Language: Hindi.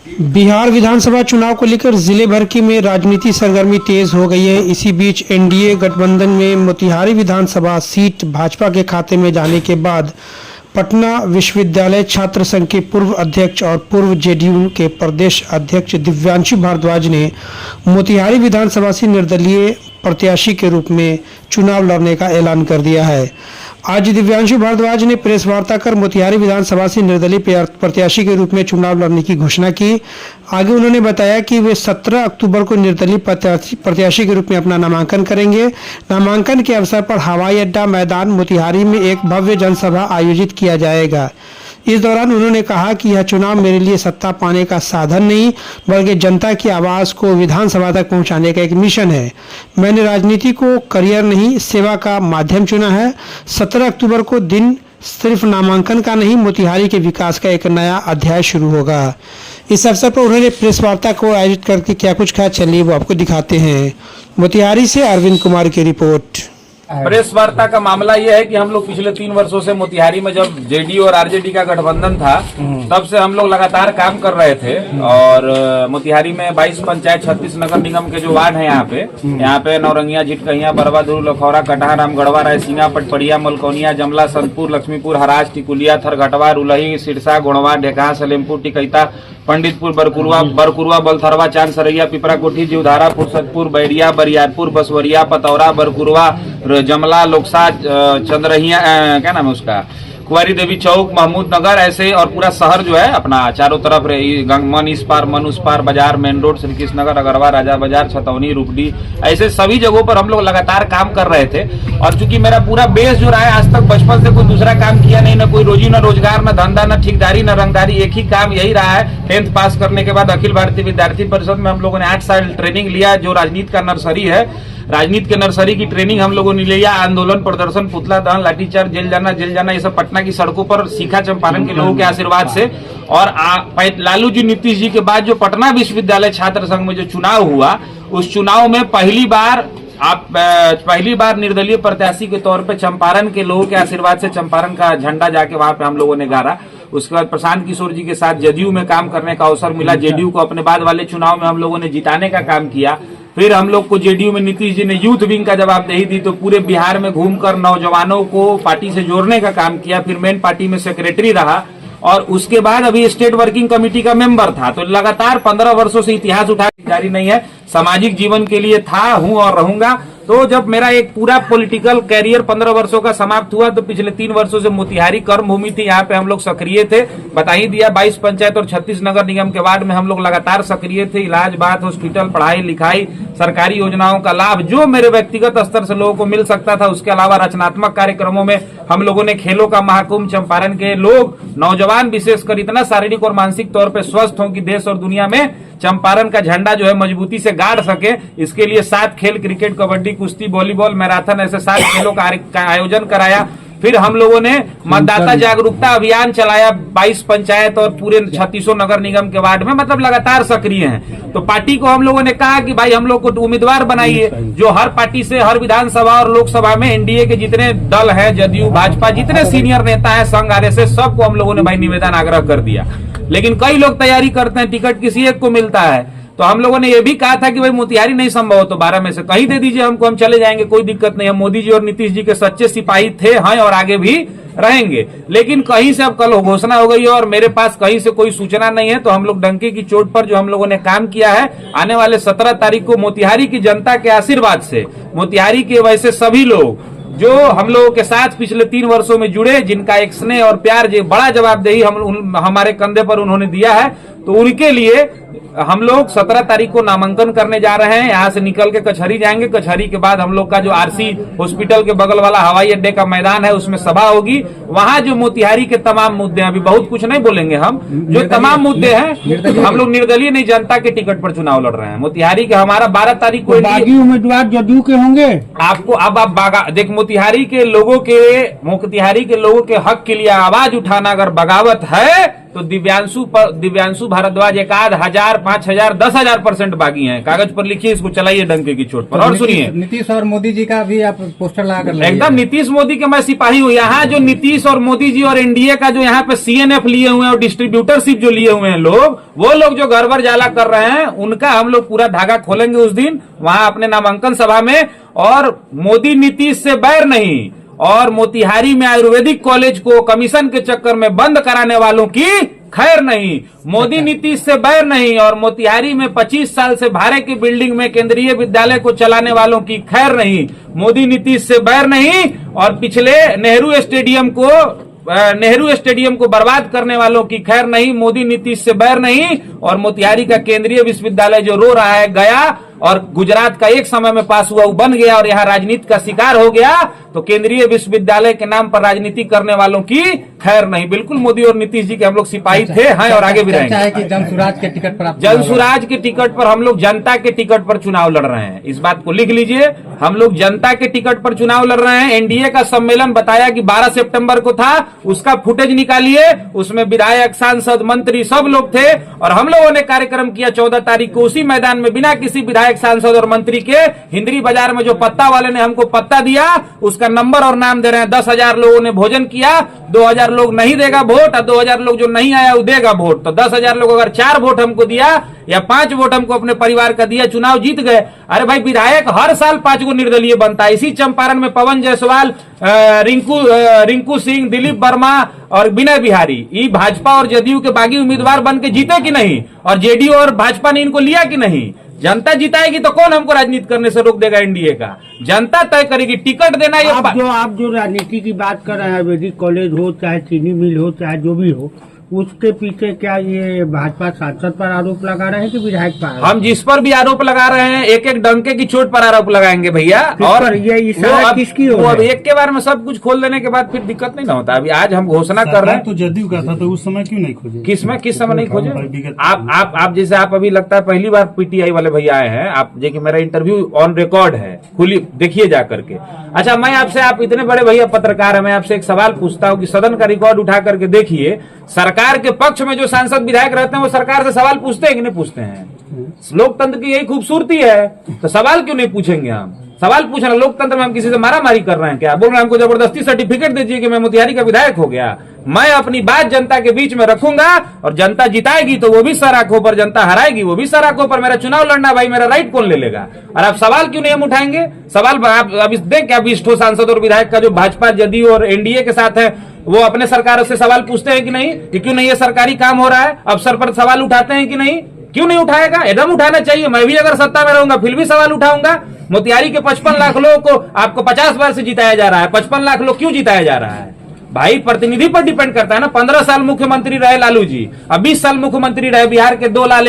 बिहार विधानसभा चुनाव को लेकर जिले भर की में राजनीति सरगर्मी तेज हो गई है। इसी बीच एनडीए गठबंधन में मोतिहारी विधानसभा सीट भाजपा के खाते में जाने के बाद पटना विश्वविद्यालय छात्र संघ के पूर्व अध्यक्ष और पूर्व जेडीयू के प्रदेश अध्यक्ष दिव्यांशु भारद्वाज ने मोतिहारी विधानसभा से निर्दलीय प्रत्याशी के रूप में चुनाव लड़ने का ऐलान कर दिया है। आज दिव्यांशु भारद्वाज ने प्रेस वार्ता कर मोतिहारी विधानसभा से निर्दलीय प्रत्याशी के रूप में चुनाव लड़ने की घोषणा की। आगे उन्होंने बताया कि वे 17 अक्टूबर को निर्दलीय प्रत्याशी के रूप में अपना नामांकन करेंगे। नामांकन के अवसर पर हवाई अड्डा मैदान मोतिहारी में एक भव्य जनसभा आयोजित किया जाएगा। इस दौरान उन्होंने कहा कि यह चुनाव मेरे लिए सत्ता पाने का साधन नहीं बल्कि जनता की आवाज़ को विधानसभा तक पहुंचाने का एक मिशन है। मैंने राजनीति को करियर नहीं सेवा का माध्यम चुना है। 17 अक्टूबर को दिन सिर्फ नामांकन का नहीं मोतिहारी के विकास का एक नया अध्याय शुरू होगा। इस अवसर पर उन्होंने प्रेस वार्ता को आयोजित करके क्या कुछ कहा, चलिए वो आपको दिखाते हैं। मोतिहारी से अरविंद कुमार की रिपोर्ट। प्रेस वार्ता का मामला यह है कि हम लोग पिछले 3 वर्षों से मोतिहारी में जब जेडीयू और आरजेडी का गठबंधन था तब से हम लोग लगातार काम कर रहे थे और मोतिहारी में 22 पंचायत 36 नगर निगम के जो वार्ड हैं यहाँ पे नौरंगिया, झिटकहिया, बरवा, धुरु, लखौरा, कटहा, रामगढ़वा, रायसिंगा, पटपड़िया, मलकौनिया, जमला, संतपुर, लक्ष्मीपुर, हराज, टिकुलिया, थरघटवा, रुलही, सिरसा, गोड़वा, ढेकहा, सलेमपुर, टिकैता, पंडितपुर, बरकुरवा, बलथरवा, चांदसरैया, पिपरा कोठी, जीवधारा, फुरसतपुर, बैरिया, बरियारपुर, बसवरिया, पतौरा, बरकुरवा, जमला, लोकसा, चंद्रहिया, क्या नाम है उसका, कुंवारी देवी चौक, महमूद नगर, ऐसे और पूरा शहर जो है अपना चारों तरफ मन इस पार मन उस पार, बाजार, मेन रोड, श्री कृष्ण नगर, अगरवा, राजा बाजार, छतौनी, रुपडी, ऐसे सभी जगहों पर हम लोग लगातार काम कर रहे थे। और चूंकि मेरा पूरा बेस जो रहा है आज तक बचपन से कोई दूसरा काम किया नहीं, न कोई रोजी, न रोजगार, न धंधा, न ठेकेदारी, न रंगदारी, एक ही काम यही रहा है। 10th पास करने के बाद अखिल भारतीय विद्यार्थी परिषद में हम लोगों ने 8 साल ट्रेनिंग लिया, जो राजनीति का नर्सरी है। राजनीति के नर्सरी की ट्रेनिंग हम लोगों ने लिया। आंदोलन, प्रदर्शन, पुतला दहन, लाठीचार्ज, जेल जाना, ये सब पटना की सड़कों पर सीखा चंपारण के लोगों के आशीर्वाद से। और लालू जी, नीतीश जी के बाद जो पटना विश्वविद्यालय छात्र संघ में जो चुनाव हुआ, उस चुनाव में पहली बार निर्दलीय प्रत्याशी के तौर पे चंपारण के लोगों के आशीर्वाद से चंपारण का झंडा जाके वहां पे हम लोगों ने गाड़ा। उसके बाद प्रशांत किशोर जी के साथ जदयू में काम करने का अवसर मिला। जेडीयू को अपने बाद वाले चुनाव में हम लोगों ने जिताने का काम किया। फिर हम लोग को जेडीयू में नीतीश जी ने यूथ विंग का जवाबदेही दी, तो पूरे बिहार में घूमकर नौजवानों को पार्टी से जोड़ने का काम किया। फिर मेन पार्टी में सेक्रेटरी रहा और उसके बाद अभी स्टेट वर्किंग कमेटी का मेंबर था। तो लगातार 15 वर्षों से इतिहास उठा जारी नहीं है, सामाजिक जीवन के लिए था, हूं और रहूंगा। तो जब मेरा एक पूरा पॉलिटिकल कैरियर 15 वर्षों का समाप्त हुआ तो पिछले 3 वर्षों से मोतिहारी कर्म भूमि थी, यहाँ पे हम लोग सक्रिय थे। बता ही दिया, 22 पंचायत और 36 नगर निगम के वार्ड में हम लोग लगातार सक्रिय थे। इलाज, बात, हॉस्पिटल, पढ़ाई लिखाई, सरकारी योजनाओं का लाभ जो मेरे व्यक्तिगत स्तर से लोगों को मिल सकता था। उसके अलावा रचनात्मक कार्यक्रमों में हम लोगों ने खेलों का महाकुंभ, चंपारण के लोग, नौजवान विशेषकर इतना शारीरिक और मानसिक तौर पर स्वस्थ हो कि देश और दुनिया में चंपारण का झंडा जो है मजबूती से गाड़ सके, इसके लिए 7 खेल, क्रिकेट, कबड्डी, कुश्ती, वॉलीबॉल, मैराथन, ऐसे 7 खेलों का आयोजन कराया। फिर हम लोगों ने मतदाता जागरूकता अभियान चलाया 22 पंचायत और पूरे 36 नगर निगम के वार्ड में, मतलब लगातार सक्रिय हैं। तो पार्टी को हम लोगों ने कहा कि भाई हम लोग को उम्मीदवार बनाइए जो हर पार्टी से हर विधानसभा और लोकसभा में एनडीए के जितने दल है, जदयू, भाजपा, जितने सीनियर नेता है, संघ, आरएसएस, सबको हम लोगों ने भाई निवेदन आग्रह कर दिया। लेकिन कई लोग तैयारी करते हैं, टिकट किसी एक को मिलता है। तो हम लोगों ने ये भी कहा था कि भाई मोतिहारी नहीं संभव हो तो 12 में से कहीं दे दीजिए हमको, हम चले जाएंगे, कोई दिक्कत नहीं है। मोदी जी और नीतीश जी के सच्चे सिपाही थे, हैं और आगे भी रहेंगे। लेकिन कहीं से अब कल घोषणा हो गई है और मेरे पास कहीं से कोई सूचना नहीं है। तो हम लोग डंके की चोट पर जो हम लोगों ने काम किया है, आने वाले 17 तारीख को मोतिहारी की जनता के आशीर्वाद से, मोतिहारी के वैसे सभी लोग जो हम लोगों के साथ पिछले 3 वर्षों में जुड़े, जिनका एक स्नेह और प्यार, जो बड़ा जवाबदेही हमारे कंधे पर उन्होंने दिया है, तो उनके लिए हम लोग 17 तारीख को नामांकन करने जा रहे हैं। यहाँ से निकल के कचहरी जाएंगे। कचहरी के बाद हम लोग का जो आरसी हॉस्पिटल के बगल वाला हवाई अड्डे का मैदान है, उसमें सभा होगी। वहाँ जो मोतिहारी के तमाम मुद्दे हैं, अभी बहुत कुछ नहीं बोलेंगे हम, जो तमाम मुद्दे हैं, हम लोग निर्दलीय नहीं, जनता के टिकट पर चुनाव लड़ रहे हैं मोतिहारी के। हमारा 12 तारीख को बागी उम्मीदवार जदयू के होंगे। आपको अब आप देख, मोतिहारी के लोगों के हक के लिए आवाज उठाना अगर बगावत है तो दिव्यांशु भारद्वाज 1,000, 5,000, 10,000% बागी हैं। कागज पर लिखिए, इसको चलाइए डंके की चोट पर। और सुनिए, नीतीश और मोदी जी का भी आप पोस्टर लगा कर एकदम नीतीश मोदी के मैं सिपाही हूँ। यहाँ जो नीतीश और मोदी जी और एनडीए का जो यहाँ पे सीएनएफ लिए हुए हैं और डिस्ट्रीब्यूटरशिप जो लिए हुए हैं लोग, वो लोग जो गड़बड़ जाला कर रहे हैं, उनका हम लोग पूरा धागा खोलेंगे उस दिन वहां अपने नामांकन सभा में। और मोदी नीतीश से बैर नहीं, और मोतिहारी में आयुर्वेदिक कॉलेज को कमीशन के चक्कर में बंद कराने वालों की खैर नहीं। मोदी नीतीश से बैर नहीं, और मोतिहारी में 25 साल से भाड़े की बिल्डिंग में केंद्रीय विद्यालय को चलाने वालों की खैर नहीं। मोदी नीतीश से बैर नहीं, और पिछले नेहरू स्टेडियम को बर्बाद करने वालों की खैर नहीं। मोदी नीतीश से बैर नहीं, और मोतिहारी का केंद्रीय विश्वविद्यालय जो रो रहा है गया, और गुजरात का एक समय में पास हुआ वो बन गया और यहाँ राजनीति का शिकार हो गया, तो केंद्रीय विश्वविद्यालय के नाम पर राजनीति करने वालों की खैर नहीं। बिल्कुल मोदी और नीतीश जी के हम लोग सिपाही थे, हैं और आगे भी रहेंगे। कि जनसुराज के टिकट पर जनसुराज के टिकट पर हम लोग जनता के टिकट पर चुनाव लड़ रहे हैं, इस बात को लिख लीजिए। हम लोग जनता के टिकट पर चुनाव लड़ रहे हैं। एनडीए का सम्मेलन बताया कि 12 सितंबर को था, उसका फुटेज निकालिए, उसमें विधायक, सांसद, मंत्री सब लोग थे, और हम लोगों ने कार्यक्रम किया 14 तारीख को उसी मैदान में, बिना किसी विधायक, सांसद और मंत्री के। हिंदरी बाजार में जो पत्ता वाले ने हमको पत्ता दिया, उसका नंबर और नाम दे रहे हैं। 10,000 लोगों ने भोजन किया, 2,000 लोग नहीं देगा वोट, और 2,000 लोग जो नहीं आया वो देगा वोट। तो 10,000 लोग अगर 4 वोट हमको दिया या 5 वोट हमको अपने परिवार का दिया, चुनाव जीत गए। अरे भाई, विधायक हर साल 5 गो निर्दलीय बनता है। इसी चंपारण में पवन जायसवाल, रिंकू सिंह, दिलीप वर्मा और विनय बिहारी, ये भाजपा और जदयू के बागी उम्मीदवार बन के जीते कि नहीं, और जेडीयू और भाजपा ने इनको लिया कि नहीं। जनता जिताएगी तो कौन हमको राजनीति करने से रोक देगा? एनडीए का जनता तय करेगी। टिकट देना ये आप जो राजनीति की बात कर रहे हैं, आयुर्वेदिक कॉलेज हो, चाहे चीनी मिल हो, चाहे जो भी हो, उसके पीछे क्या ये भाजपा सांसद पर आरोप लगा रहे हैं कि विधायक पर? हम जिस पर भी आरोप लगा रहे हैं, एक एक डंके की चोट पर आरोप लगाएंगे भैया। और ये इशारा किसकी हो? अब एक के बार में सब कुछ खोल देने के बाद फिर दिक्कत नहीं ना होता। अभी आज हम घोषणा कर रहे हैं, तो जदयू का था, तो उस समय क्यों नहीं खोजे? किस समय नहीं खोजे? आप जैसे आप अभी लगता है पहली बार पीटीआई वाले भैया आए हैं, आप देखिए मेरा इंटरव्यू ऑन रिकॉर्ड है, खुली देखिए जा करके। अच्छा, मैं आपसे, आप इतने बड़े भैया पत्रकार है, मैं आपसे एक सवाल पूछता हूँ कि सदन का रिकॉर्ड उठा करके देखिए, सरकार के पक्ष में जो सांसद विधायक रहते हैं वो सरकार से सवाल पूछते हैं कि नहीं पूछते हैं? लोकतंत्र की यही खूबसूरती है, तो सवाल क्यों नहीं पूछेंगे? हम सवाल पूछना। लोकतंत्र में हम किसी से मारामारी कर रहे हैं क्या? बोल रहे हैं हमको जबरदस्ती सर्टिफिकेट दीजिए कि मैं मोतिहारी का विधायक हो गया। मैं अपनी बात जनता के बीच में रखूंगा, और जनता जिताएगी तो वो भी सर आंखों पर, जनता हराएगी वो भी सर आंखों पर। मेरा चुनाव लड़ना भाई, मेरा राइट कौन ले लेगा? और आप सवाल क्यों नहीं हम उठाएंगे? सवाल आप अभी देख, आप 20 सांसद और विधायक का जो भाजपा, जदयू और एनडीए के साथ है, वो अपने सरकारों से सवाल पूछते हैं कि नहीं कि क्यों नहीं ये सरकारी काम हो रहा है? अफसर पर सवाल उठाते हैं कि नहीं? क्यों नहीं उठाएगा? एकदम उठाना चाहिए। मैं भी अगर सत्ता में रहूंगा फिर भी सवाल उठाऊंगा। मोतिहारी के 55 लाख लोगों को आपको 50 बार से जिताया जा रहा है। 55 लाख लोग क्यों जिताया जा रहा है भाई? प्रतिनिधि पर डिपेंड करता है ना। 15 साल मुख्यमंत्री रहे लालू जी, अब 20 साल मुख्यमंत्री रहे, बिहार के 2 लाल